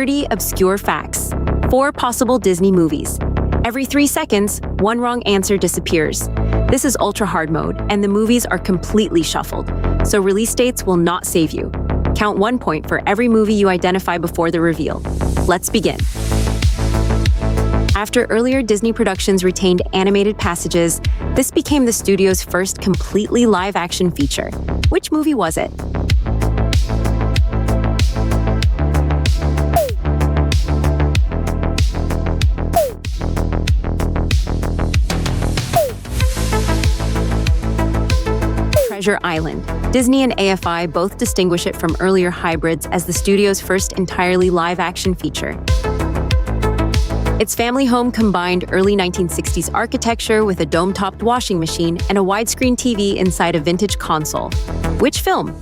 30 obscure facts. 4 possible Disney movies. Every 3 seconds, one wrong answer disappears. This is ultra hard mode, and the movies are completely shuffled, so release dates will not save you. Count 1 point for every movie you identify before the reveal. Let's begin. After earlier Disney productions retained animated passages, this became the studio's first completely live-action feature. Which movie was it? Treasure Island. Disney and AFI both distinguish it from earlier hybrids as the studio's first entirely live-action feature. Its family home combined early 1960s architecture with a dome-topped washing machine and a widescreen TV inside a vintage console. Which film?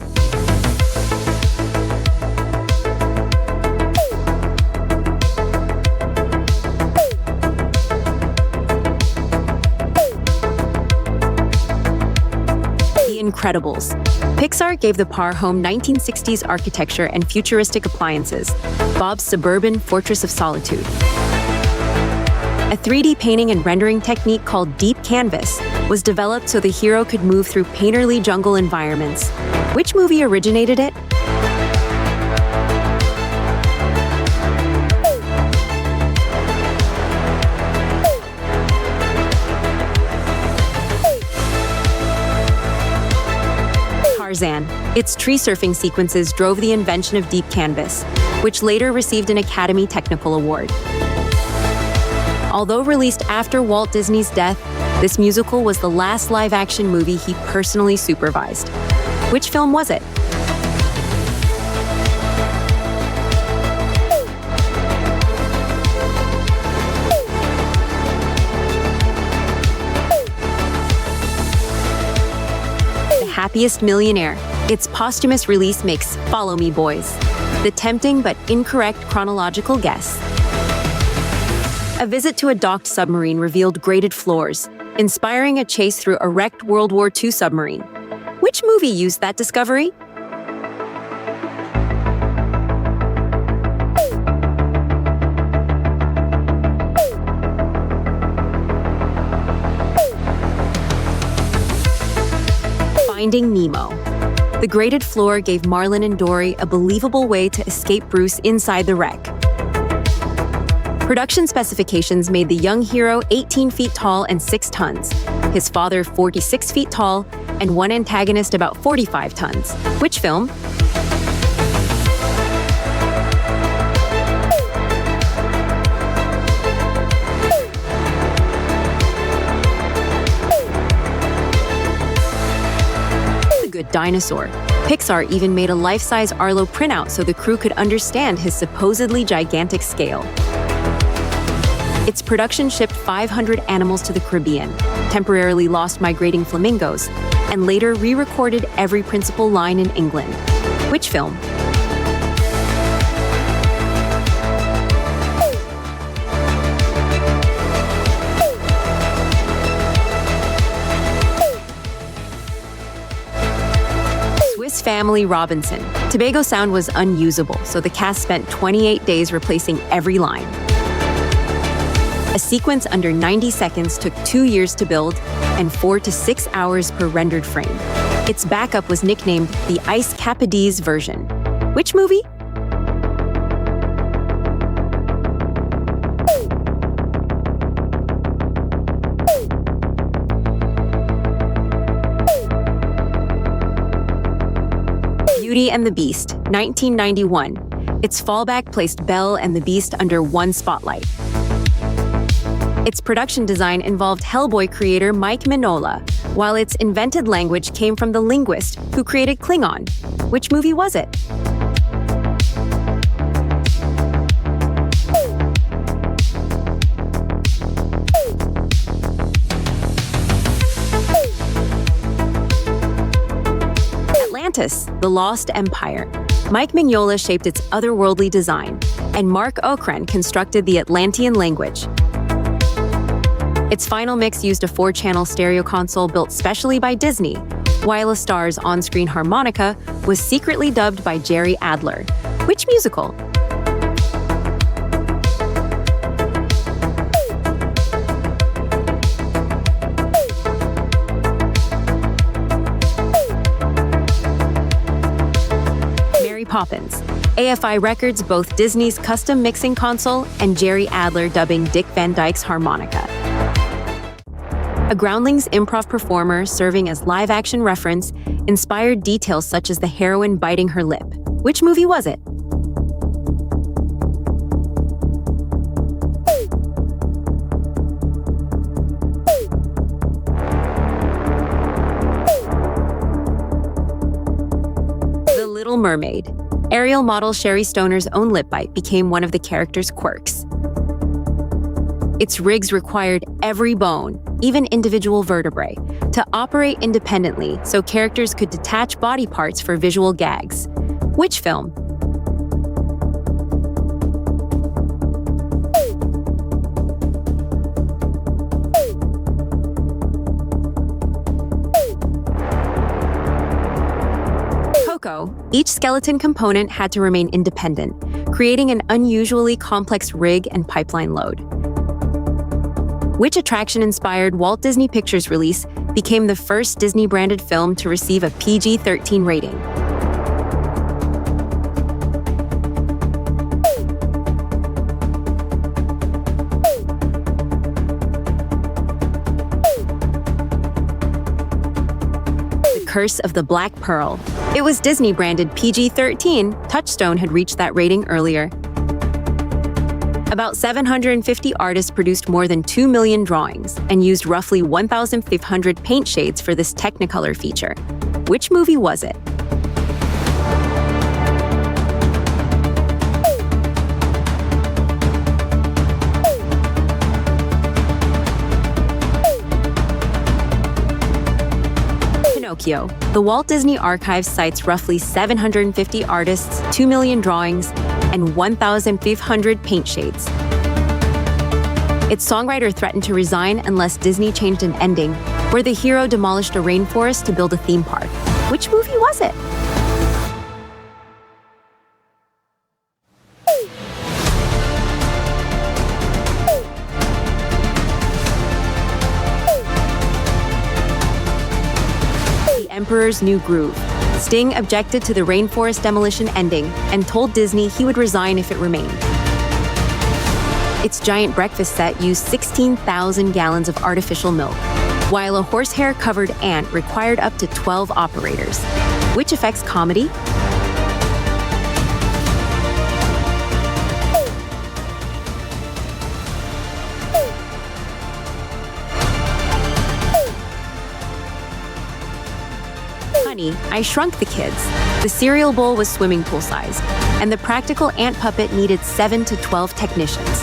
The Incredibles. Pixar gave the par home 1960s architecture and futuristic appliances. Bob's suburban Fortress of Solitude. A 3D painting and rendering technique called deep canvas was developed so the hero could move through painterly jungle environments. Which movie originated it? Tarzan. Its tree surfing sequences drove the invention of deep canvas, which later received an Academy Technical Award. Although released after Walt Disney's death, this musical was the last live-action movie he personally supervised. Which film was it? The Happiest Millionaire. Its posthumous release makes Follow Me, Boys the tempting but incorrect chronological guess. A visit to a docked submarine revealed grated floors, inspiring a chase through a wrecked World War II submarine. Which movie used that discovery? Finding Nemo. The grated floor gave Marlin and Dory a believable way to escape Bruce inside the wreck. Production specifications made the young hero 18 feet tall and 6 tons, his father 46 feet tall, and one antagonist about 45 tons. Which film? The Good Dinosaur. Pixar even made a life-size Arlo printout so the crew could understand his supposedly gigantic scale. Its production shipped 500 animals to the Caribbean, temporarily lost migrating flamingos, and later re-recorded every principal line in England. Which film? Swiss Family Robinson. Tobago sound was unusable, so the cast spent 28 days replacing every line. A sequence under 90 seconds took 2 years to build and 4 to 6 hours per rendered frame. Its backup was nicknamed the Ice Capadies version. Which movie? Beauty and the Beast, 1991. Its fallback placed Belle and the Beast under one spotlight. Its production design involved Hellboy creator Mike Mignola, while its invented language came from the linguist who created Klingon. Which movie was it? Atlantis, The Lost Empire. Mike Mignola shaped its otherworldly design, and Mark Okren constructed the Atlantean language. Its final mix used a 4-channel stereo console built specially by Disney, while a star's on-screen harmonica was secretly dubbed by Jerry Adler. Which musical? Poppins, AFI Records both Disney's custom mixing console and Jerry Adler dubbing Dick Van Dyke's harmonica. A Groundlings improv performer serving as live-action reference inspired details such as the heroine biting her lip. Which movie was it? The Little Mermaid. Ariel model Sherry Stoner's own lip bite became one of the character's quirks. Its rigs required every bone, even individual vertebrae, to operate independently so characters could detach body parts for visual gags. Which film? Coco. Each skeleton component had to remain independent, creating an unusually complex rig and pipeline load. Which attraction inspired Walt Disney Pictures' release became the first Disney-branded film to receive a PG-13 rating? The Curse of the Black Pearl. It was Disney-branded PG-13. Touchstone had reached that rating earlier. About 750 artists produced more than 2 million drawings and used roughly 1,500 paint shades for this Technicolor feature. Which movie was it? Pinocchio. The Walt Disney Archives cites roughly 750 artists, 2 million drawings, and 1,500 paint shades. Its songwriter threatened to resign unless Disney changed an ending, where the hero demolished a rainforest to build a theme park. Which movie was it? The Emperor's New Groove. Sting objected to the rainforest demolition ending and told Disney he would resign if it remained. Its giant breakfast set used 16,000 gallons of artificial milk, while a horsehair-covered ant required up to 12 operators. Which affects comedy? Honey, I Shrunk the Kids. The cereal bowl was swimming pool sized, and the practical ant puppet needed 7 to 12 technicians.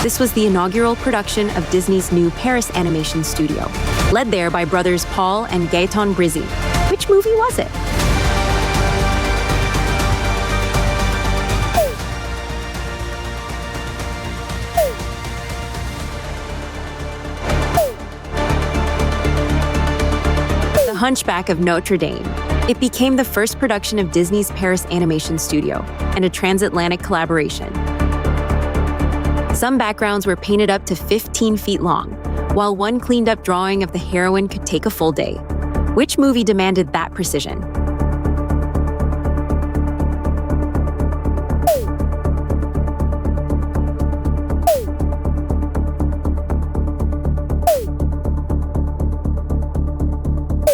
This was the inaugural production of Disney's new Paris Animation Studio, led there by brothers Paul and Gaëtan Brizzi. Which movie was it? The Hunchback of Notre Dame. It became the first production of Disney's Paris Animation Studio and a transatlantic collaboration. Some backgrounds were painted up to 15 feet long, while one cleaned-up drawing of the heroine could take a full day. Which movie demanded that precision?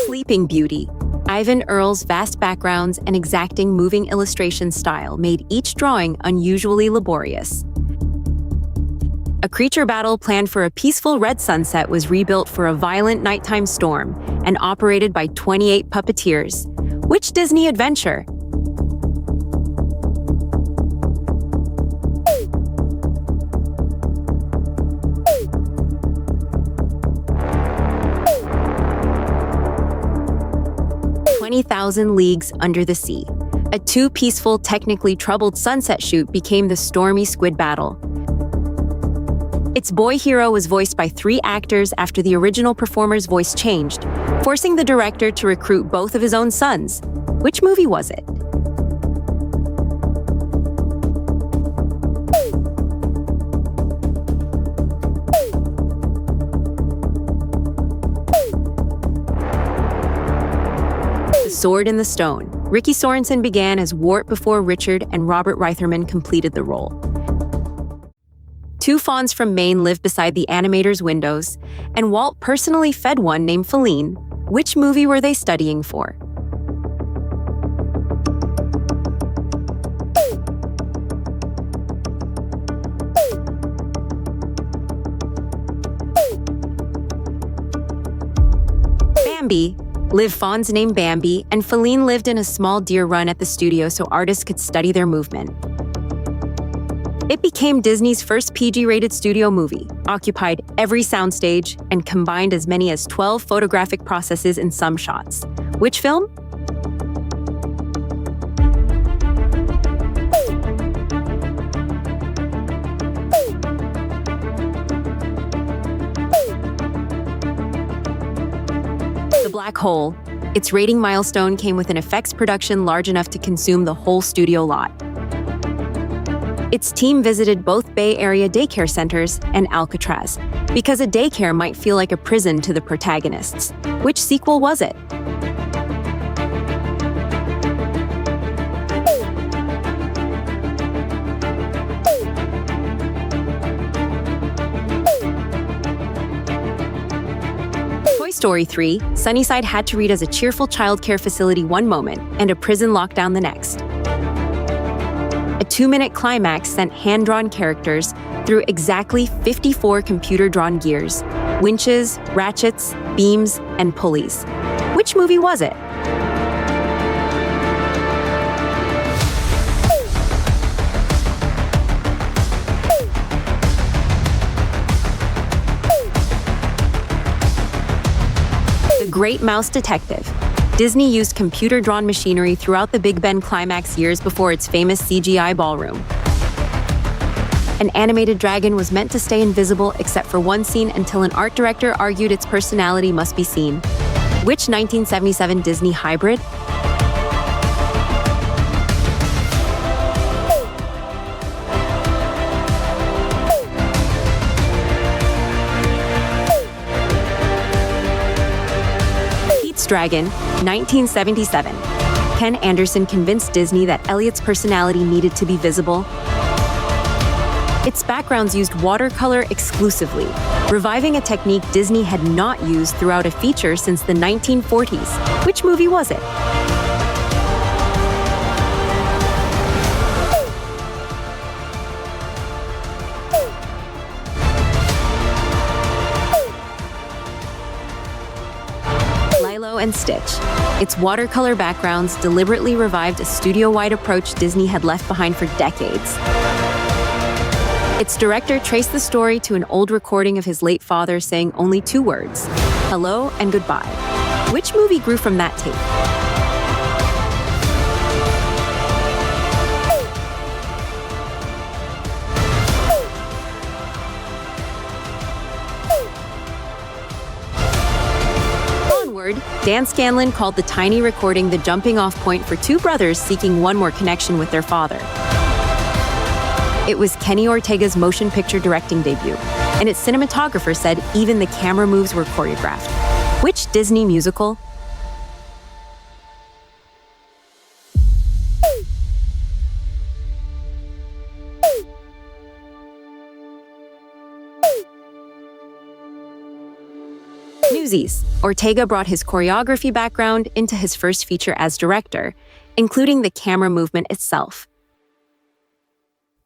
Sleeping Beauty. Ivan Earle's vast backgrounds and exacting moving illustration style made each drawing unusually laborious. A creature battle planned for a peaceful red sunset was rebuilt for a violent nighttime storm and operated by 28 puppeteers. Which Disney adventure? "20,000 Leagues Under the Sea." A too peaceful, technically troubled sunset shoot became the stormy squid battle. Its boy hero was voiced by 3 actors after the original performer's voice changed, forcing the director to recruit both of his own sons. Which movie was it? The Sword in the Stone. Ricky Sorensen began as Wart before Richard and Robert Reitherman completed the role. Two fawns from Maine live beside the animator's windows, and Walt personally fed one named Feline. Which movie were they studying for? Bambi. Live fawns named Bambi, and Feline lived in a small deer run at the studio so artists could study their movement. It became Disney's first PG-rated studio movie, occupied every soundstage, and combined as many as 12 photographic processes in some shots. Which film? The Black Hole. Its rating milestone came with an effects production large enough to consume the whole studio lot. Its team visited both Bay Area daycare centers and Alcatraz, because a daycare might feel like a prison to the protagonists. Which sequel was it? Toy Story 3, Sunnyside had to read as a cheerful childcare facility one moment and a prison lockdown the next. A 2-minute climax sent hand-drawn characters through exactly 54 computer-drawn gears, winches, ratchets, beams, and pulleys. Which movie was it? The Great Mouse Detective. Disney used computer-drawn machinery throughout the Big Ben climax years before its famous CGI ballroom. An animated dragon was meant to stay invisible except for one scene until an art director argued its personality must be seen. Which 1977 Disney hybrid? Dragon, 1977. Ken Anderson convinced Disney that Elliot's personality needed to be visible. Its backgrounds used watercolor exclusively, reviving a technique Disney had not used throughout a feature since the 1940s. Which movie was it? Lilo and Stitch. Its watercolor backgrounds deliberately revived a studio-wide approach Disney had left behind for decades. Its director traced the story to an old recording of his late father saying only 2 words, hello and goodbye. Which movie grew from that tape? Dan Scanlon called the tiny recording the jumping-off point for 2 brothers seeking one more connection with their father. It was Kenny Ortega's motion picture directing debut, and its cinematographer said even the camera moves were choreographed. Which Disney musical? Newsies. Ortega brought his choreography background into his first feature as director, including the camera movement itself.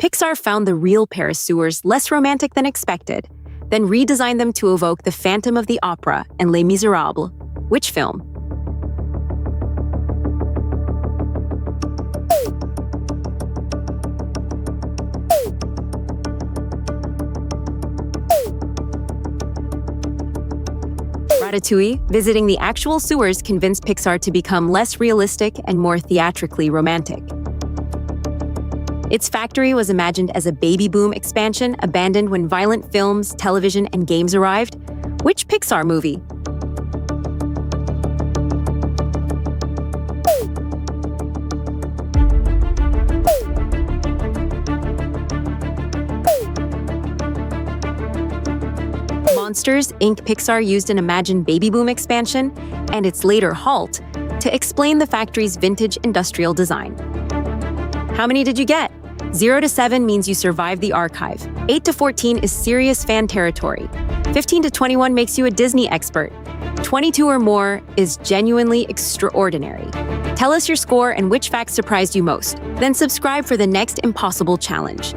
Pixar found the real Paris sewers less romantic than expected, then redesigned them to evoke the Phantom of the Opera and Les Miserables. Which film? Ratatouille, visiting the actual sewers convinced Pixar to become less realistic and more theatrically romantic. Its factory was imagined as a baby boom expansion abandoned when violent films, television, and games arrived. Which Pixar movie? Monsters, Inc. Pixar used an imagined baby boom expansion, and its later halt, to explain the factory's vintage industrial design. How many did you get? 0 to 7 means you survived the archive. 8 to 14 is serious fan territory. 15 to 21 makes you a Disney expert. 22 or more is genuinely extraordinary. Tell us your score and which fact surprised you most. Then subscribe for the next impossible challenge.